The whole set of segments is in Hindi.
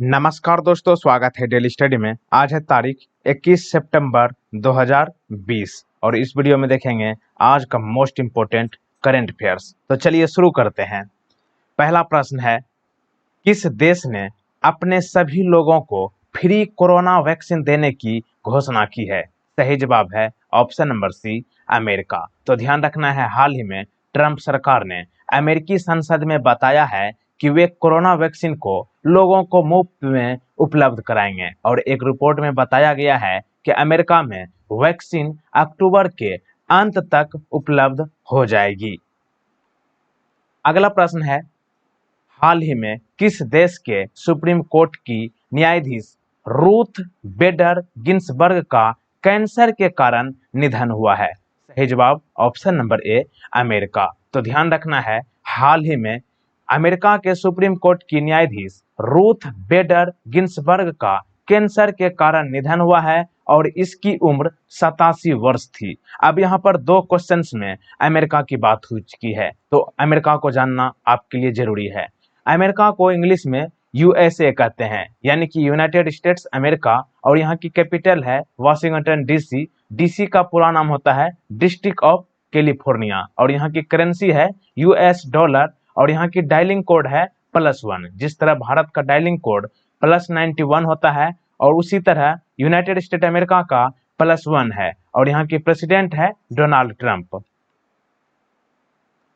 नमस्कार दोस्तों, स्वागत है डेली स्टडी में। आज है तारीख 21 सितंबर 2020 और इस वीडियो में देखेंगे आज का मोस्ट इम्पोर्टेंट करंट अफेयर्स। तो चलिए शुरू करते हैं। पहला प्रश्न है, किस देश ने अपने सभी लोगों को फ्री कोरोना वैक्सीन देने की घोषणा की है? सही जवाब है ऑप्शन नंबर सी, अमेरिका। तो ध्यान रखना है, हाल ही में ट्रंप सरकार ने अमेरिकी संसद में बताया है कि वे कोरोना वैक्सीन को लोगों को मुफ्त में उपलब्ध कराएंगे और एक रिपोर्ट में बताया गया है कि अमेरिका में वैक्सीन अक्टूबर के अंत तक उपलब्ध हो जाएगी। अगला प्रश्न है, हाल ही में किस देश के सुप्रीम कोर्ट की न्यायाधीश रूथ बेडर गिन्सबर्ग का कैंसर के कारण निधन हुआ है? सही जवाब ऑप्शन नंबर ए, अमेरिका। तो ध्यान रखना है, हाल ही में अमेरिका के सुप्रीम कोर्ट की न्यायाधीश रूथ बेडर गिन्सबर्ग का कैंसर के कारण निधन हुआ है और इसकी उम्र 87 वर्ष थी। अब यहाँ पर दो क्वेश्चंस में अमेरिका की बात हो चुकी है, तो अमेरिका को जानना आपके लिए जरूरी है। अमेरिका को इंग्लिश में यूएसए कहते हैं, यानी कि यूनाइटेड स्टेट्स अमेरिका, और यहाँ की कैपिटल है वाशिंगटन डीसी। डीसी का पूरा नाम होता है डिस्ट्रिक्ट ऑफ कैलिफोर्निया और यहाँ की करेंसी है यूएस डॉलर और यहाँ की डायलिंग कोड है +1। जिस तरह भारत का डायलिंग कोड +91 होता है और उसी तरह यूनाइटेड स्टेट अमेरिका का +1 है और यहाँ की प्रेसिडेंट है डोनाल्ड ट्रंप।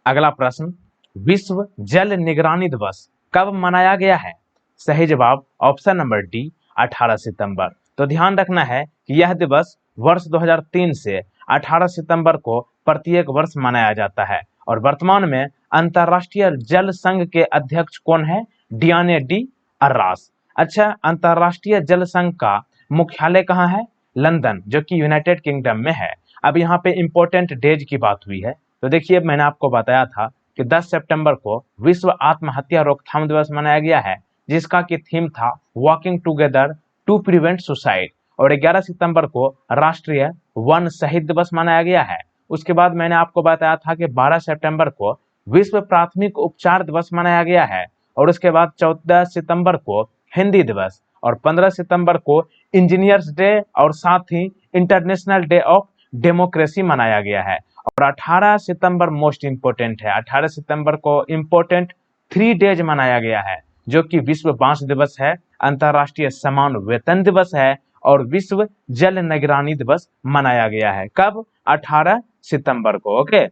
अगला प्रश्न, विश्व जल निगरानी दिवस कब मनाया गया है? सही जवाब ऑप्शन नंबर डी, 18 सितंबर। तो ध्यान रखना है कि यह दिवस वर्ष 2003 से 18 सितंबर को प्रत्येक वर्ष मनाया जाता है और वर्तमान में अंतर्राष्ट्रीय जल संघ के अध्यक्ष कौन है? डियाने डी अर्रास। अच्छा, अंतर्राष्ट्रीय जल संघ का मुख्यालय कहाँ है? लंदन, जो कि यूनाइटेड किंगडम में है। अब यहाँ पे इंपॉर्टेंट डेज की बात हुई है, तो देखिए मैंने आपको बताया था कि 10 सितंबर को विश्व आत्महत्या रोकथाम दिवस मनाया गया है, जिसका की थीम था walking together to prevent suicide, और 11 सितंबर को राष्ट्रीय वन शहीद दिवस मनाया गया है। उसके बाद मैंने आपको बताया था कि 12 सितंबर को विश्व प्राथमिक उपचार दिवस मनाया गया है और उसके बाद 14 सितंबर को हिंदी दिवस और 15 सितंबर को इंजीनियर्स डे और साथ ही इंटरनेशनल डे ऑफ डेमोक्रेसी मनाया गया है। और 18 सितंबर मोस्ट इंपोर्टेंट है, 18 सितंबर को इंपोर्टेंट 3 डेज मनाया गया है, जो कि विश्व बांस दिवस है, अंतर्राष्ट्रीय समान वेतन दिवस है और विश्व जल निगरानी दिवस मनाया गया है। कब? 18 सितंबर को। ओके,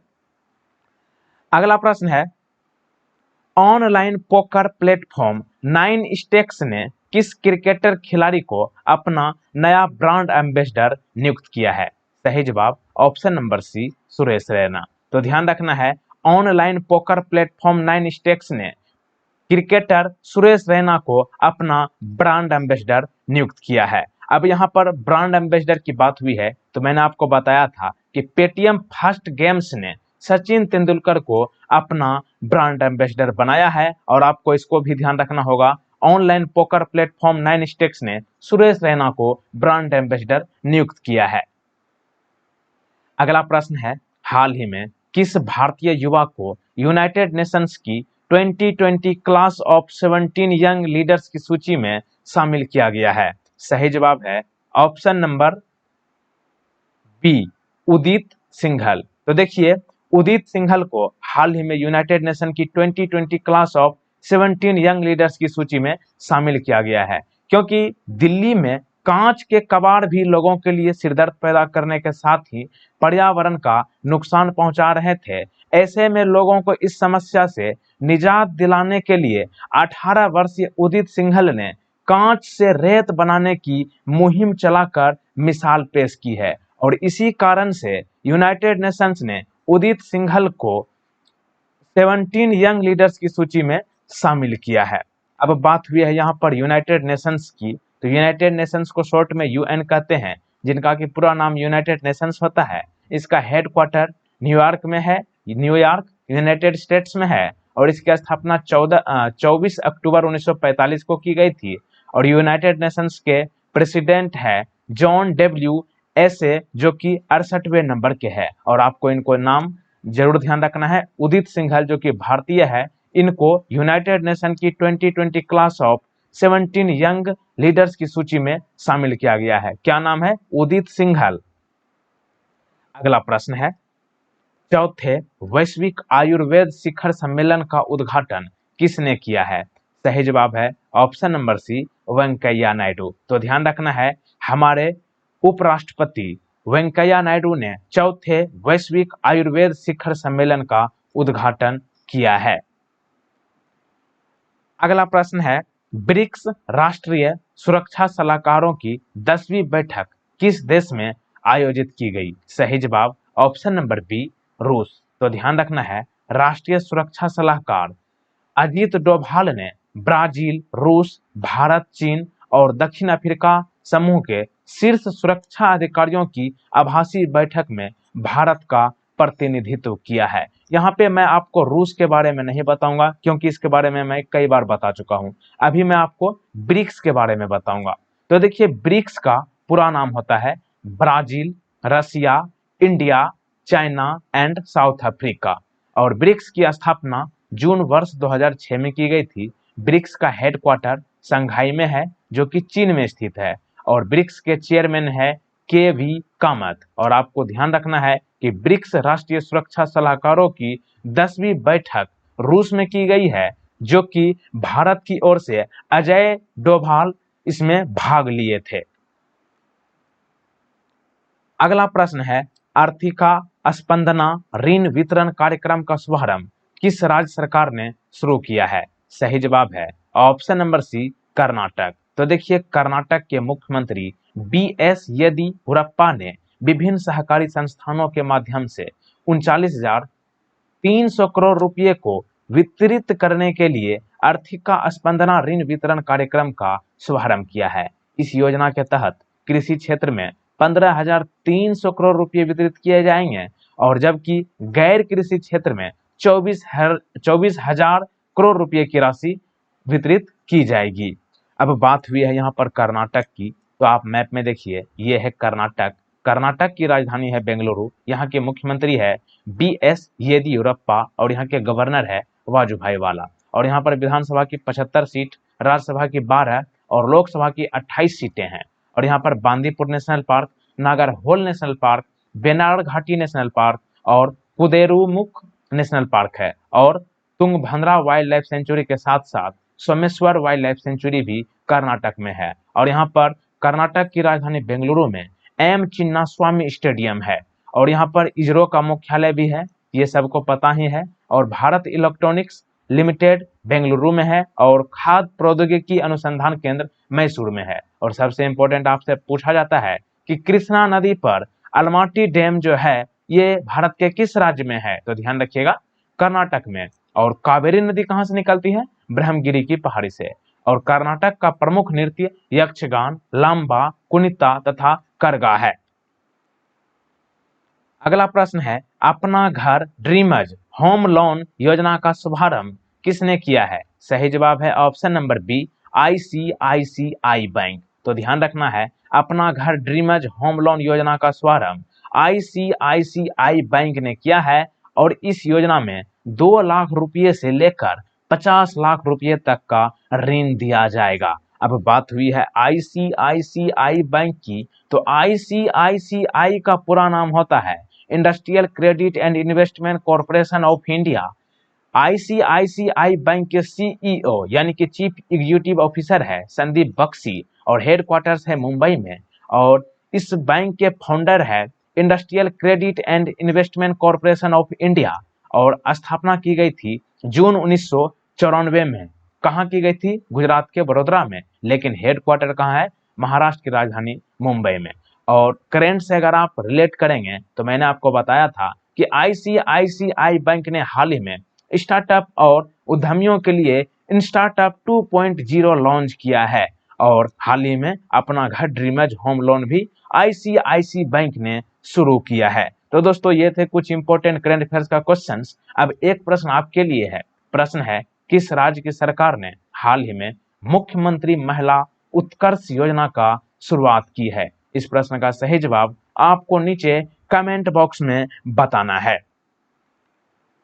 अगला प्रश्न है, ऑनलाइन पोकर प्लेटफॉर्म 9 स्टेक्स ने किस क्रिकेटर खिलाड़ी को अपना नया ब्रांड एम्बेसडर नियुक्त किया है? सही जवाब option number C, Suresh Raina. तो ध्यान रखना है, ऑनलाइन पोकर प्लेटफॉर्म 9 स्टेक्स ने क्रिकेटर सुरेश रैना को अपना ब्रांड एम्बेसडर नियुक्त किया है। अब यहाँ पर ब्रांड एम्बेसडर की बात हुई है, तो मैंने आपको बताया था कि पेटीएम फास्ट गेम्स ने सचिन तेंदुलकर को अपना ब्रांड एम्बेसडर बनाया है और आपको इसको भी ध्यान रखना होगा, ऑनलाइन पोकर प्लेटफॉर्म 9 स्टेक्स ने सुरेश रैना को ब्रांड एम्बेसडर नियुक्त किया है। अगला प्रश्न है, हाल ही में किस भारतीय युवा को यूनाइटेड नेशंस की 2020 क्लास ऑफ 17 यंग लीडर्स की सूची में शामिल किया गया है? सही जवाब है ऑप्शन नंबर बी, उदित सिंघल। तो देखिए, उदित सिंघल को हाल ही में यूनाइटेड नेशन की 2020 क्लास ऑफ 17 यंग लीडर्स की सूची में शामिल किया गया है, क्योंकि दिल्ली में कांच के कबाड़ भी लोगों के लिए सिरदर्द पैदा करने के साथ ही पर्यावरण का नुकसान पहुंचा रहे थे। ऐसे में लोगों को इस समस्या से निजात दिलाने के लिए 18 वर्षीय उदित सिंघल ने कांच से रेत बनाने की मुहिम चलाकर मिसाल पेश की है और इसी कारण से यूनाइटेड नेशंस ने उदित सिंघल को 17 यंग लीडर्स की सूची में शामिल किया है। अब बात हुई है यहाँ पर यूनाइटेड नेशंस की, तो यूनाइटेड नेशंस को शॉर्ट में यूएन कहते हैं, जिनका कि पूरा नाम यूनाइटेड नेशंस होता है। इसका हेडक्वार्टर न्यूयॉर्क में है, न्यूयॉर्क यूनाइटेड स्टेट्स में है और इसकी स्थापना 24 अक्टूबर 1945 को की गई थी और यूनाइटेड नेशंस के प्रेसिडेंट है जॉन डब्ल्यू एसे, जो कि 68वें नंबर के है और आपको इनको नाम जरूर ध्यान रखना है। उदित सिंघल जो कि भारतीय है, इनको यूनाइटेड नेशन की 2020 क्लास ऑफ 17 यंग लीडर्स की सूची में शामिल किया गया है। क्या नाम है? उदित सिंघल। अगला प्रश्न है, चौथे वैश्विक आयुर्वेद शिखर सम्मेलन का उद्घाटन किसने किया है? सही जवाब है option number C, Venkaiah Naidu. तो ध्यान रखना है, हमारे उपराष्ट्रपति वेंकैया नायडू ने चौथे वैश्विक आयुर्वेद शिखर सम्मेलन का उद्घाटन किया है। अगला प्रश्न है, ब्रिक्स राष्ट्रीय सुरक्षा सलाहकारों की 10वीं बैठक किस देश में आयोजित की गई? सही जवाब ऑप्शन नंबर बी, रूस। तो ध्यान रखना है, राष्ट्रीय सुरक्षा सलाहकार अजीत डोभाल ने ब्राजील, रूस, भारत, चीन और दक्षिण अफ्रीका समूह के शीर्ष सुरक्षा अधिकारियों की आभासी बैठक में भारत का प्रतिनिधित्व किया है। यहाँ पे मैं आपको रूस के बारे में नहीं बताऊंगा क्योंकि इसके बारे में मैं कई बार बता चुका हूँ। अभी मैं आपको ब्रिक्स के बारे में बताऊंगा। तो देखिए, ब्रिक्स का पूरा नाम होता है Brazil, Russia, India, China and South Africa. और ब्रिक्स की स्थापना जून वर्ष 2006 में की गई थी। ब्रिक्स का हेडक्वार्टर शंघाई में है जो कि चीन में स्थित है। और ब्रिक्स के चेयरमैन है के.वी. कामत। और आपको ध्यान रखना है कि ब्रिक्स राष्ट्रीय सुरक्षा सलाहकारों की 10वीं बैठक रूस में की गई है, जो कि भारत की ओर से अजय डोभाल इसमें भाग लिए थे। अगला प्रश्न है, आर्थिका स्पंदना ऋण वितरण कार्यक्रम का शुभारंभ किस राज्य सरकार ने शुरू किया है? सही जवाब है ऑप्शन नंबर सी, कर्नाटक। तो देखिए, कर्नाटक के मुख्यमंत्री बी.एस. येदियुरप्पा ने विभिन्न सहकारी संस्थानों के माध्यम से 39,300 करोड़ रुपए को वितरित करने के लिए आर्थिका स्पंदना ऋण वितरण कार्यक्रम का शुभारंभ किया है। इस योजना के तहत कृषि क्षेत्र में 15,300 करोड़ रुपए वितरित किए जाएंगे और जबकि गैर कृषि क्षेत्र में 24,000 करोड़ रुपए की राशि वितरित की जाएगी। अब बात हुई है यहाँ पर कर्नाटक की, तो आप मैप में देखिए, ये है कर्नाटक। कर्नाटक की राजधानी है बेंगलुरु। यहाँ के मुख्यमंत्री है बी.एस. येदियुरप्पा और यहाँ के गवर्नर है वाजुभाई वाला। और यहाँ पर विधानसभा की 75 सीट, राज्यसभा की 12 और लोकसभा की 28 सीटें हैं। और यहाँ पर Bandipur national park, Nagarhole national park, Benad घाटी नेशनल पार्क और कुदेरुमुख नेशनल पार्क है। और तुंगभद्रा वाइल्ड लाइफ सेंचुरी के साथ साथ सोमेश्वर वाइल्ड लाइफ सेंचुरी भी कर्नाटक में है। और यहाँ पर कर्नाटक की राजधानी बेंगलुरु में एम चिन्नास्वामी स्टेडियम है और यहाँ पर इसरो का मुख्यालय भी है, ये सबको पता ही है। और भारत इलेक्ट्रॉनिक्स लिमिटेड बेंगलुरु में है और खाद्य प्रौद्योगिकी अनुसंधान केंद्र मैसूर में है। और सबसे इंपॉर्टेंट आपसे पूछा जाता है कि कृष्णा नदी पर अलमाटी डैम जो है ये भारत के किस राज्य में है? तो ध्यान रखिएगा, कर्नाटक में। और कावेरी नदी कहां से निकलती है? ब्रह्मगिरी की पहाड़ी से। और कर्नाटक का प्रमुख नृत्य यक्षगान, लांबा, कुनिता तथा करगा है। अगला प्रश्न है, अपना घर ड्रीमज होम लोन योजना का शुभारंभ किसने किया है? सही जवाब है option number B, ICICI bank. तो ध्यान रखना है, अपना घर ड्रीमज होम लोन योजना का शुभारंभ आईसीआईसीआई बैंक ने किया है और इस योजना में 2 लाख रुपये से लेकर 50 लाख रुपये तक का ऋण दिया जाएगा। अब बात हुई है आईसीआईसीआई बैंक की, तो आईसीआईसीआई का पूरा नाम होता है industrial credit and investment corporation of India. ICICI bank के सीईओ यानी कि चीफ एग्जीक्यूटिव ऑफिसर है संदीप बख्शी और हेडक्वार्टर्स है मुंबई में। और इस बैंक के फाउंडर है industrial credit and investment corporation of India और स्थापना की गई थी जून 1994 में। कहाँ की गई थी? गुजरात के वडोदरा में, लेकिन हेडक्वार्टर कहाँ है? महाराष्ट्र की राजधानी मुंबई में। और करेंट से अगर आप रिलेट करेंगे तो मैंने आपको बताया था कि आईसीआईसीआई बैंक ने हाल ही में स्टार्टअप और उद्यमियों के लिए स्टार्टअप 2.0 लॉन्च किया है और हाल ही में अपना घर ड्रीमज होम लोन भी आईसीआईसी बैंक ने शुरू किया है। तो दोस्तों, ये थे कुछ इंपॉर्टेंट करंट अफेयर्स का क्वेश्चंस। अब एक प्रश्न आपके लिए है। प्रश्न है, किस राज्य की सरकार ने हाल ही में मुख्यमंत्री महिला उत्कर्ष योजना का शुरुआत की है? इस प्रश्न का सही जवाब आपको नीचे कमेंट बॉक्स में बताना है।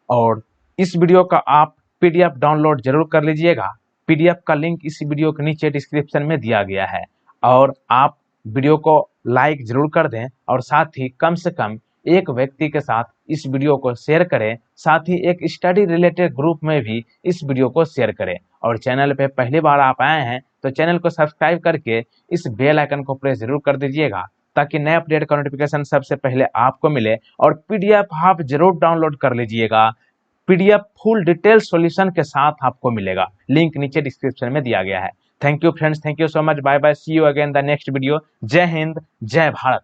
और इस वीडियो का आप पीडीएफ डाउनलोड जरूर कर लीजिएगा। पीडीएफ का लिंक इस वीडियो के नीचे डिस्क्रिप्शन में दिया गया है। और आप वीडियो को लाइक जरूर कर दें और साथ ही कम से कम एक व्यक्ति के साथ इस वीडियो को शेयर करें। साथ ही एक स्टडी रिलेटेड ग्रुप में भी इस वीडियो को शेयर करें। और चैनल पे पहली बार आप आए हैं तो चैनल को सब्सक्राइब करके इस बेल आइकन को प्रेस जरूर कर दीजिएगा, ताकि नए अपडेट का नोटिफिकेशन सबसे पहले आपको मिले। और पीडीएफ आप जरूर डाउनलोड कर लीजिएगा, पीडीएफ फुल डिटेल सॉल्यूशन के साथ आपको मिलेगा। लिंक नीचे डिस्क्रिप्शन में दिया गया है। Thank you friends, thank you so much, bye bye, see you again the next video. जय हिंद, जय भारत।